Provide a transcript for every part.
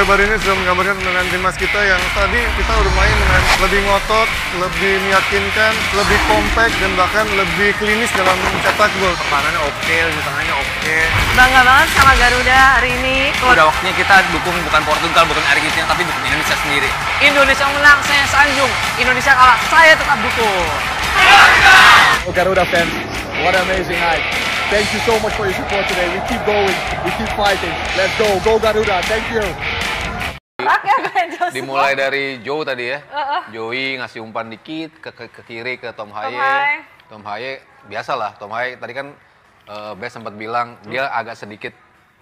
lebar ini sudah menggambarkan dengan timnas kita yang tadi kita udah main dengan lebih ngotot, lebih meyakinkan, lebih kompak, dan bahkan lebih klinis dalam mencetak gol. Pertahanannya oke, di tengahnya oke. Bangga banget sama Garuda hari ini. Udah waktunya kita dukung bukan Portugal, bukan Argentina, tapi dukung Indonesia sendiri. Indonesia menang, saya sanjung. Indonesia kalah, saya tetap dukung. Oh, Garuda fans, what an amazing night. Thank you so much for your support today. We keep going, we keep fighting. Let's go, go Garuda, thank you. Dimulai dari Joe tadi ya. Joey ngasih umpan dikit ke kiri ke Tom Haye. Tom Haye biasalah. Tom Haye tadi kan Bes sempat bilang dia agak sedikit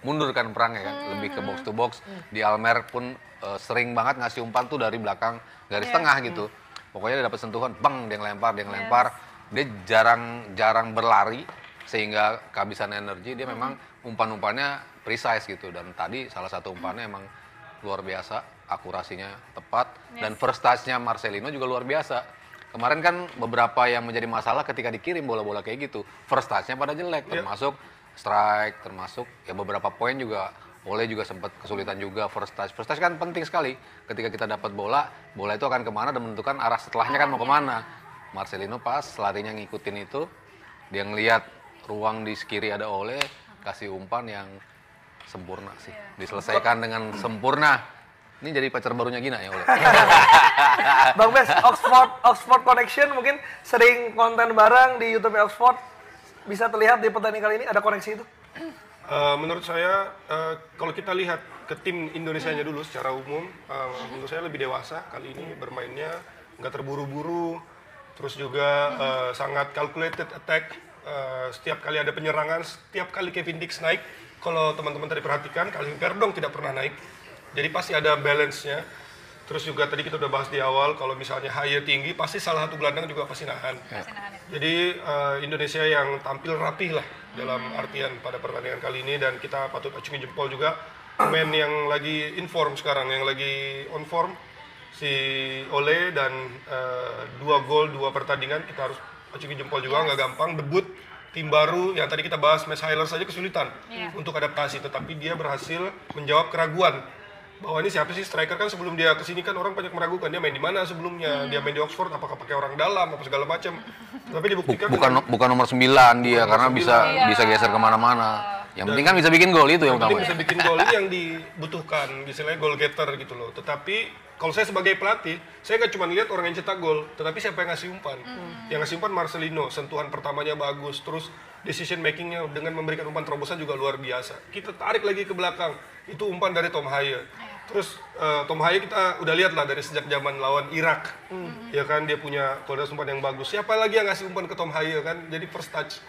mundur kan perangnya kan, lebih ke box to box. Di Almer pun sering banget ngasih umpan tuh dari belakang garis tengah gitu. Pokoknya dia dapat sentuhan, bang, dia ngelempar. Dia jarang berlari sehingga kehabisan energi. Dia memang umpan-umpannya precise gitu, dan tadi salah satu umpannya emang luar biasa, akurasinya tepat, dan first touch-nya Marcelino juga luar biasa. Kemarin kan beberapa yang menjadi masalah ketika dikirim bola-bola kayak gitu, first touch-nya pada jelek, termasuk strike, termasuk ya beberapa poin juga. Oleh juga sempat kesulitan juga first touch. First touch kan penting sekali. Ketika kita dapat bola itu akan kemana dan menentukan arah setelahnya kan mau kemana. Marcelino pas larinya ngikutin itu, dia ngelihat ruang di kiri ada Oleh, kasih umpan yang sempurna sih. Diselesaikan dengan sempurna. Ini jadi pacar barunya Gina ya Oleh. Bang Bes, Oxford Connection mungkin sering konten bareng di YouTube Oxford. Bisa terlihat di pertandingan kali ini ada koneksi itu? Menurut saya, kalau kita lihat ke tim Indonesianya dulu secara umum, menurut saya lebih dewasa kali ini bermainnya, nggak terburu-buru, terus juga sangat calculated attack. Setiap kali ada penyerangan, setiap kali Kevin Dix naik, kalau teman-teman tadi perhatikan, Calvin Verdong tidak pernah naik. Jadi pasti ada balance-nya. Terus juga tadi kita udah bahas di awal, kalau misalnya Haye tinggi, pasti salah satu gelandang juga pasti nahan. Jadi Indonesia yang tampil rapih lah dalam artian pada pertandingan kali ini, dan kita patut acungi jempol juga pemain yang lagi inform sekarang, yang lagi on form, si Ole, dan 2 gol 2 pertandingan, kita harus acungi jempol juga, nggak gampang, debut tim baru yang tadi kita bahas, Max Hyler saja kesulitan untuk adaptasi, tetapi dia berhasil menjawab keraguan bahwa ini siapa sih striker. Kan sebelum dia kesini kan orang banyak meragukan dia main di mana sebelumnya, dia main di Oxford apakah pakai orang dalam apa segala macam, tapi dibuktikan bukan nomor 9 dia, karena bisa geser kemana-mana. Yang penting kan bisa bikin gol, itu yang utama. Bisa bikin gol, ini yang dibutuhkan, istilahnya goal getter gitu loh. Tetapi kalau saya sebagai pelatih, saya nggak cuma lihat orang yang cetak gol, tetapi siapa yang ngasih umpan. Yang ngasih umpan Marcelino, sentuhan pertamanya bagus, terus decision makingnya dengan memberikan umpan terobosan juga luar biasa. Kita tarik lagi ke belakang, itu umpan dari Tom Haye. Terus Tom Haye kita udah lihat lah dari sejak zaman lawan Irak, ya kan, dia punya kualitas umpan yang bagus. Siapa lagi yang ngasih umpan ke Tom Haye kan, jadi first touch.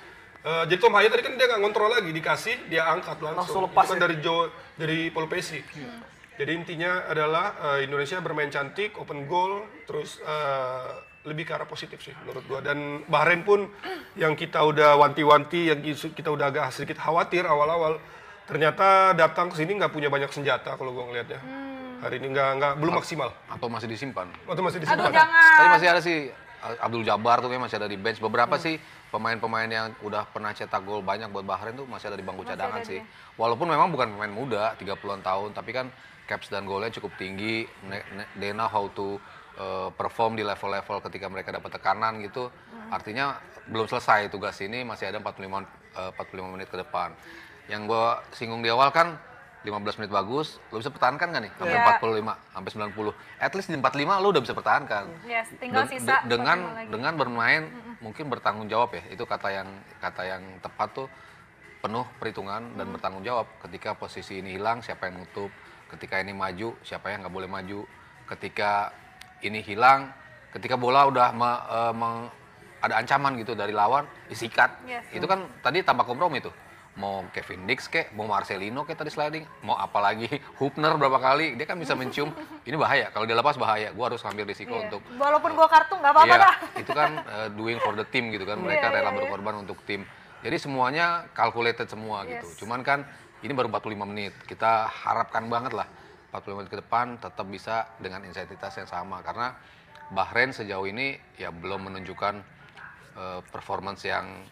Jadi Tom Haye tadi kan dia nggak ngontrol lagi, dikasih dia angkat langsung lepas ya? Dari Paul Pesci. Jadi intinya adalah Indonesia bermain cantik, open goal, terus lebih ke arah positif sih menurut gua. Dan Bahrain pun yang kita udah wanti-wanti, yang kita udah agak sedikit khawatir awal-awal, ternyata datang ke sini nggak punya banyak senjata kalau gua ngelihatnya. Hari ini belum maksimal. Atau masih disimpan. Aduh, jangan. Tadi masih ada sih Abdul Jabbar tuh masih ada di bench. Beberapa sih pemain-pemain yang udah pernah cetak gol banyak buat Bahrain tuh masih ada di bangku cadangan sih. Walaupun memang bukan pemain muda, 30-an tahun, tapi kan caps dan golnya cukup tinggi. They know how to perform di level-level ketika mereka dapat tekanan gitu. Artinya belum selesai tugas ini, masih ada 45 menit ke depan. Yang gue singgung di awal kan 15 menit bagus, lo bisa pertahankan nggak nih? Sampai 45, sampai 90. At least di 45 lo udah bisa pertahankan. Yes, tinggal sisa dengan bermain mungkin bertanggung jawab ya. Itu kata yang tepat tuh, penuh perhitungan dan bertanggung jawab. Ketika posisi ini hilang, siapa yang nutup? Ketika ini maju, siapa yang nggak boleh maju? Ketika ini hilang, ketika bola udah ada ancaman gitu dari lawan, disikat. Itu kan tadi tanpa kompromi tuh. Mau Kevin Dix kek, mau Marcelino kek tadi sliding, mau apalagi Hubner berapa kali, dia kan bisa mencium, ini bahaya, kalau dia lepas bahaya, gue harus ambil risiko untuk... Walaupun gue kartu nggak apa-apa dah. Itu kan doing for the team gitu kan, mereka rela berkorban untuk tim. Jadi semuanya calculated semua gitu, cuman kan ini baru 45 menit, kita harapkan banget lah 45 menit ke depan tetap bisa dengan intensitas yang sama, karena Bahrain sejauh ini ya belum menunjukkan performance yang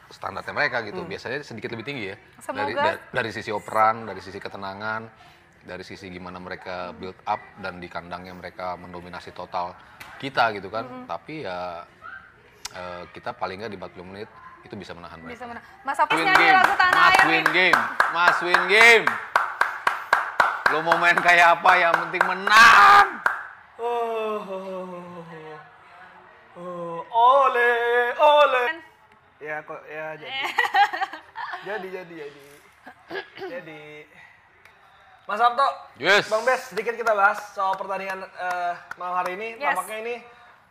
standarnya mereka gitu. Biasanya sedikit lebih tinggi ya. Dari sisi operan, dari sisi ketenangan, dari sisi gimana mereka build up dan di kandangnya mereka mendominasi total kita gitu kan. Tapi ya kita paling nggak di 40 menit itu bisa menahan mereka. Bisa menang. Mas Apis Win nyanyi game, lagu Tanah Mas Air win nih. game, Mas win game. Lo mau main kayak apa, yang penting menang. Ole, ole. Ya kok ya jadi. Jadi Mas Sabto, Yes. Bang Bes, sedikit kita bahas soal pertandingan malam hari ini. Yes. Tampaknya ini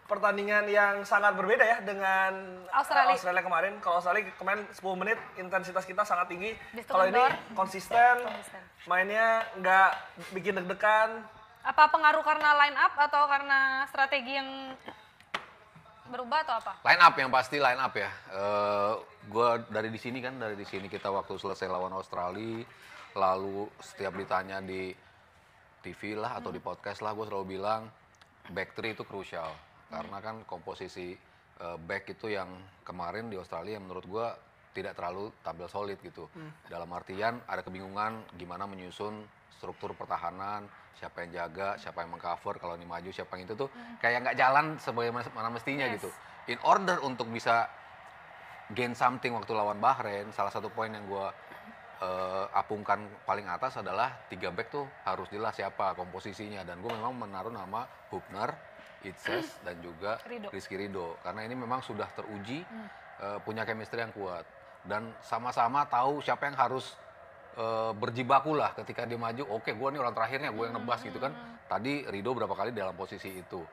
pertandingan yang sangat berbeda ya dengan Australia. kemarin. Kalau Australia kemarin 10 menit intensitas kita sangat tinggi. Di Kalau ini Stuttgart. konsisten, Konsisten. mainnya nggak bikin deg-degan. Apa pengaruh karena line up atau karena strategi yang berubah atau apa? Line up yang pasti line up ya. Gue dari di sini kita waktu selesai lawan Australia, lalu setiap ditanya di TV lah atau di podcast lah, gue selalu bilang back three itu krusial. Karena kan komposisi back itu yang kemarin di Australia menurut gue tidak terlalu tampil solid gitu. Dalam artian ada kebingungan gimana menyusun struktur pertahanan, siapa yang jaga, siapa yang mengcover, kalau ini maju siapa yang itu tuh kayak nggak jalan sebagaimana mestinya gitu. In order untuk bisa gain something waktu lawan Bahrain, salah satu poin yang gue apungkan paling atas adalah 3 back tuh harus jelas siapa komposisinya, dan gue memang menaruh nama Hubner, Itses dan juga Rizky Ridho karena ini memang sudah teruji punya chemistry yang kuat dan sama-sama tahu siapa yang harus berjibaku lah ketika dia maju. Oke, gue nih orang terakhirnya, gue yang nebas gitu kan. Tadi Ridho berapa kali dalam posisi itu.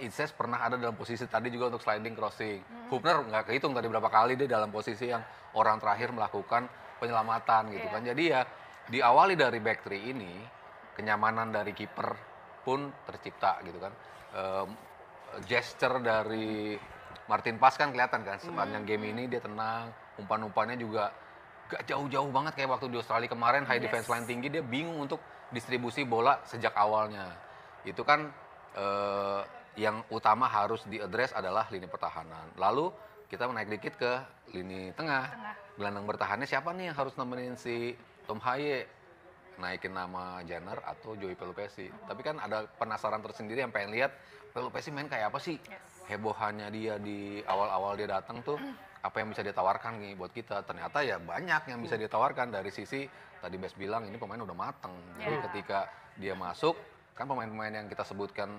Itses pernah ada dalam posisi tadi juga untuk sliding crossing. Hubner nggak kehitung tadi berapa kali dia dalam posisi yang orang terakhir melakukan penyelamatan gitu kan. Jadi ya diawali dari back three ini, kenyamanan dari kiper pun tercipta gitu kan. Gesture dari Martin Paes kan kelihatan kan sepanjang game ini dia tenang, umpan-umpannya juga gak jauh-jauh banget kayak waktu di Australia kemarin, high defense line tinggi, dia bingung untuk distribusi bola sejak awalnya. Itu kan yang utama harus diadres adalah lini pertahanan. Lalu kita menaik dikit ke lini tengah. Gelandang bertahannya siapa nih yang harus nemenin si Tom Haye? Naikin nama Jenner atau Joey Pelupesi. Tapi kan ada penasaran tersendiri yang pengen lihat Pelupesi main kayak apa sih? Hebohannya dia di awal-awal dia datang tuh, apa yang bisa ditawarkan nih buat kita? Ternyata ya banyak yang bisa ditawarkan dari sisi tadi Bes bilang ini pemain udah mateng. Jadi ketika dia masuk, kan pemain-pemain yang kita sebutkan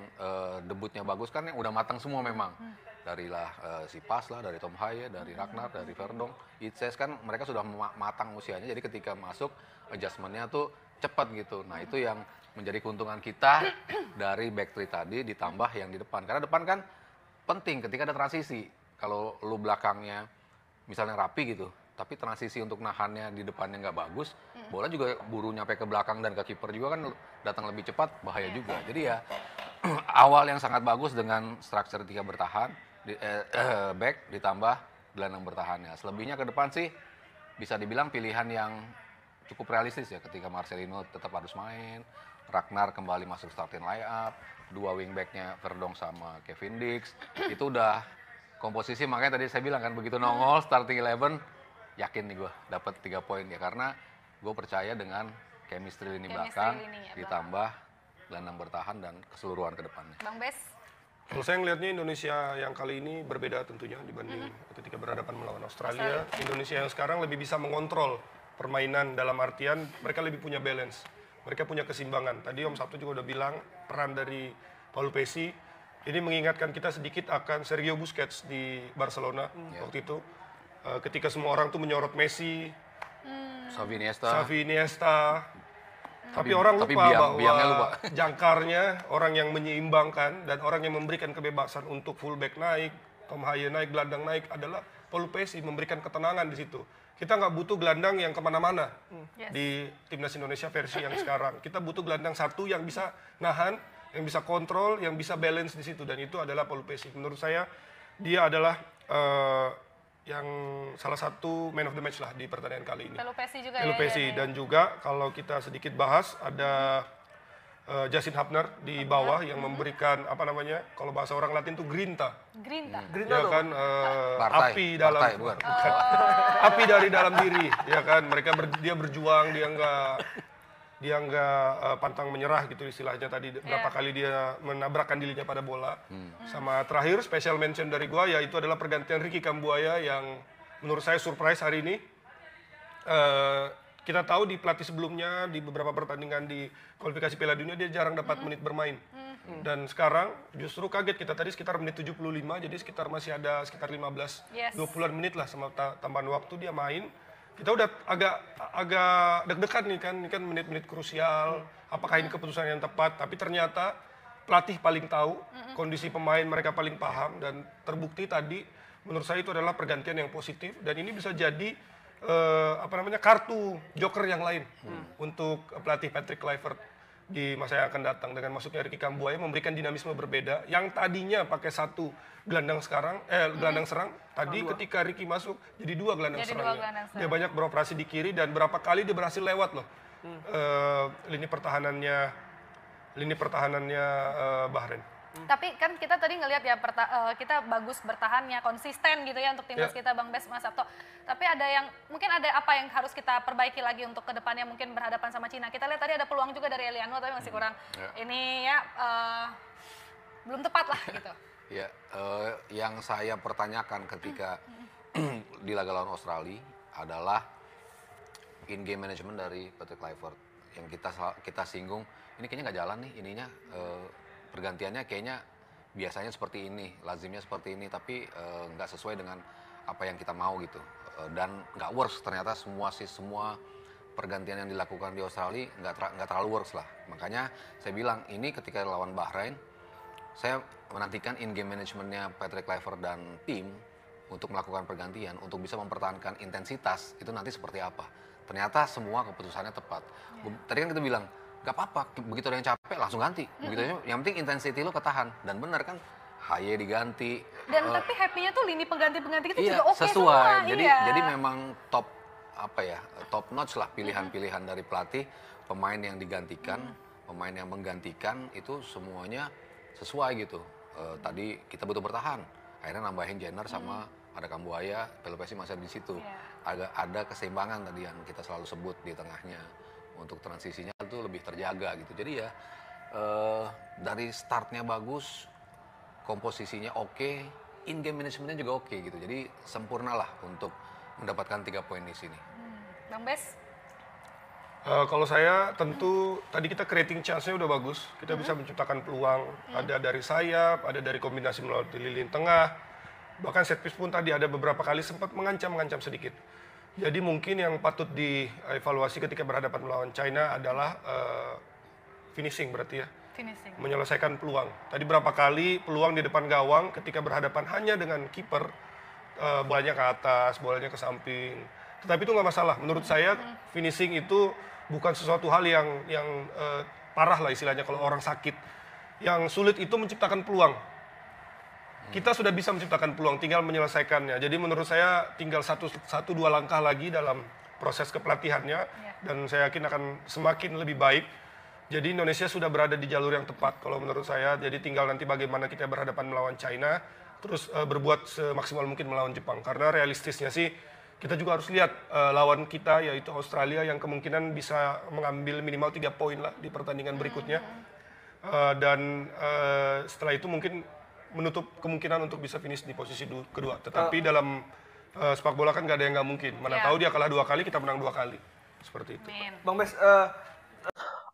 debutnya bagus kan yang udah matang semua memang. Darilah si Paes lah, dari Tom Haye, dari Ragnar, dari Verdonk, Itses kan mereka sudah matang usianya. Jadi ketika masuk adjustment-nya tuh cepat gitu. Nah itu yang menjadi keuntungan kita dari back three tadi ditambah yang di depan. Karena depan kan penting ketika ada transisi. Kalau lu belakangnya misalnya rapi gitu, tapi transisi untuk nahannya di depannya nggak bagus, bola juga buru nyampe ke belakang dan ke kiper juga kan datang lebih cepat, bahaya juga. Jadi ya awal yang sangat bagus dengan struktur 3 bertahan, back ditambah gelandang bertahannya. Selebihnya ke depan sih bisa dibilang pilihan yang cukup realistis ya, ketika Marcelino tetap harus main, Ragnar kembali masuk starting line-up, 2 wingback-nya Verdonk sama Kevin Dix, itu udah komposisi. Makanya tadi saya bilang kan begitu nongol starting 11, yakin nih gue dapat 3 poin ya, karena gue percaya dengan chemistry lini belakang ditambah gelandang bertahan dan keseluruhan ke depannya. Bang Bes? Kalau saya ngelihatnya Indonesia yang kali ini berbeda tentunya dibanding ketika berhadapan melawan Australia. Indonesia yang sekarang lebih bisa mengontrol permainan, dalam artian mereka lebih punya balance, mereka punya keseimbangan. Tadi Om Sabtu juga udah bilang peran dari Paul Pesi ini mengingatkan kita sedikit akan Sergio Busquets di Barcelona waktu itu. Ketika semua orang tuh menyorot Messi, Xavi Iniesta, tapi orang lupa biangnya lupa. bahwa jangkarnya orang yang menyeimbangkan dan orang yang memberikan kebebasan untuk fullback naik, Tom Haye naik, gelandang naik adalah Paul Pesi, memberikan ketenangan di situ. Kita nggak butuh gelandang yang kemana-mana di timnas Indonesia versi yang sekarang. Kita butuh gelandang satu yang bisa nahan, yang bisa kontrol, yang bisa balance di situ, dan itu adalah Paul Pesi. Menurut saya dia adalah yang salah satu man of the match lah di pertandingan kali ini. Pelupesi juga Pelupesi. Dan juga kalau kita sedikit bahas ada Justin Hubner di bawah yang memberikan apa namanya, kalau bahasa orang Latin tuh grinta. Grinta. Ya kan Partai, api dalam partai, bukan. api dari dalam diri, ya kan. Dia berjuang, dia nggak pantang menyerah gitu istilahnya tadi. Berapa kali dia menabrakkan dirinya pada bola. Sama terakhir special mention dari gua yaitu adalah pergantian Ricky Kambuaya yang menurut saya surprise hari ini. Kita tahu di pelatih sebelumnya di beberapa pertandingan di kualifikasi Piala Dunia dia jarang dapat menit bermain. Dan sekarang justru kaget kita tadi sekitar menit 75, jadi sekitar masih ada sekitar 15-20-an menit lah sama tambahan waktu dia main. Kita udah agak deg-degan nih kan, ini kan menit-menit krusial, apakah ini keputusan yang tepat, tapi ternyata pelatih paling tahu, kondisi pemain mereka paling paham, dan terbukti tadi menurut saya itu adalah pergantian yang positif, dan ini bisa jadi kartu joker yang lain untuk pelatih Patrick Kluivert di masa yang akan datang. Dengan masuknya Ricky Kambuaya memberikan dinamisme berbeda yang tadinya pakai satu gelandang serang tadi ketika Ricky masuk jadi dua gelandang serangnya. Dia banyak beroperasi di kiri dan berapa kali dia berhasil lewat loh lini pertahanannya Bahrain. Tapi kan kita tadi ngelihat ya kita bagus bertahannya, konsisten gitu ya untuk timnas kita Bang Bes, Mas Sabto. Tapi ada yang mungkin ada apa yang harus kita perbaiki lagi untuk kedepannya mungkin berhadapan sama Cina. Kita lihat tadi ada peluang juga dari Eliano tapi masih kurang. Ini ya belum tepat lah gitu. Ya, yang saya pertanyakan ketika di laga lawan Australia adalah in-game management dari Patrick Kluivert yang kita singgung. Ini kayaknya nggak jalan nih ininya. Pergantiannya kayaknya biasanya seperti ini, lazimnya seperti ini, tapi nggak sesuai dengan apa yang kita mau gitu. Dan nggak works ternyata semua pergantian yang dilakukan di Australia nggak terlalu works lah. Makanya saya bilang ini ketika lawan Bahrain, saya menantikan in-game manajemennya Patrick Kluivert dan tim untuk melakukan pergantian, untuk bisa mempertahankan intensitas, itu nanti seperti apa. Ternyata semua keputusannya tepat. Tadi kan kita bilang, gak apa-apa, begitu ada yang capek langsung ganti. Begitu, yang penting intensity lo ketahan. Dan benar kan, Haye diganti. Dan tapi happy-nya tuh lini pengganti-pengganti kita juga oke sesuai. semua. Jadi memang top notch lah pilihan-pilihan dari pelatih. Pemain yang digantikan, pemain yang menggantikan itu semuanya sesuai gitu. Tadi kita butuh bertahan. Akhirnya nambahin Jenner sama ada Kambuaya, Pelopesi masih ada di situ. Ada keseimbangan tadi yang kita selalu sebut di tengahnya. Untuk transisinya itu lebih terjaga gitu. Jadi ya dari startnya bagus, komposisinya oke, in-game manajemennya juga oke gitu. Jadi sempurna lah untuk mendapatkan 3 poin di sini. Bang Bes? Kalau saya tentu tadi kita creating chance-nya udah bagus. Kita bisa menciptakan peluang. Ada dari sayap, ada dari kombinasi melalui lini tengah. Bahkan set piece pun tadi ada beberapa kali sempat mengancam sedikit. Jadi mungkin yang patut dievaluasi ketika berhadapan melawan China adalah finishing berarti ya. Finishing. Menyelesaikan peluang. Tadi berapa kali peluang di depan gawang ketika berhadapan hanya dengan kiper, bolanya ke atas, bolanya ke samping. Tetapi itu nggak masalah. Menurut saya finishing itu bukan sesuatu hal yang parah lah istilahnya kalau orang sakit. Yang sulit itu menciptakan peluang. Kita sudah bisa menciptakan peluang, tinggal menyelesaikannya. Jadi menurut saya tinggal 1-2 langkah lagi dalam proses kepelatihannya. Dan saya yakin akan semakin lebih baik. Jadi Indonesia sudah berada di jalur yang tepat kalau menurut saya. Jadi tinggal nanti bagaimana kita berhadapan melawan China, terus berbuat semaksimal mungkin melawan Jepang. Karena realistisnya sih kita juga harus lihat lawan kita yaitu Australia yang kemungkinan bisa mengambil minimal 3 poin lah di pertandingan berikutnya. Dan setelah itu mungkin menutup kemungkinan untuk bisa finish di posisi kedua. Tetapi dalam sepak bola kan nggak ada yang nggak mungkin. Mana tahu dia kalah 2 kali, kita menang 2 kali. Seperti itu. Bang Bes,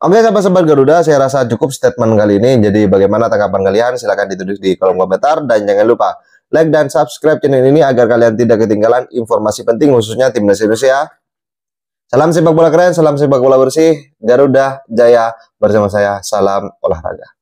Oke, sahabat-sahabat Garuda, saya rasa cukup statement kali ini. Jadi bagaimana tanggapan kalian? Silahkan ditulis di kolom komentar. Dan jangan lupa like dan subscribe channel ini agar kalian tidak ketinggalan informasi penting khususnya timnas Indonesia. Salam sepak bola keren, salam sepak bola bersih. Garuda Jaya bersama saya. Salam olahraga.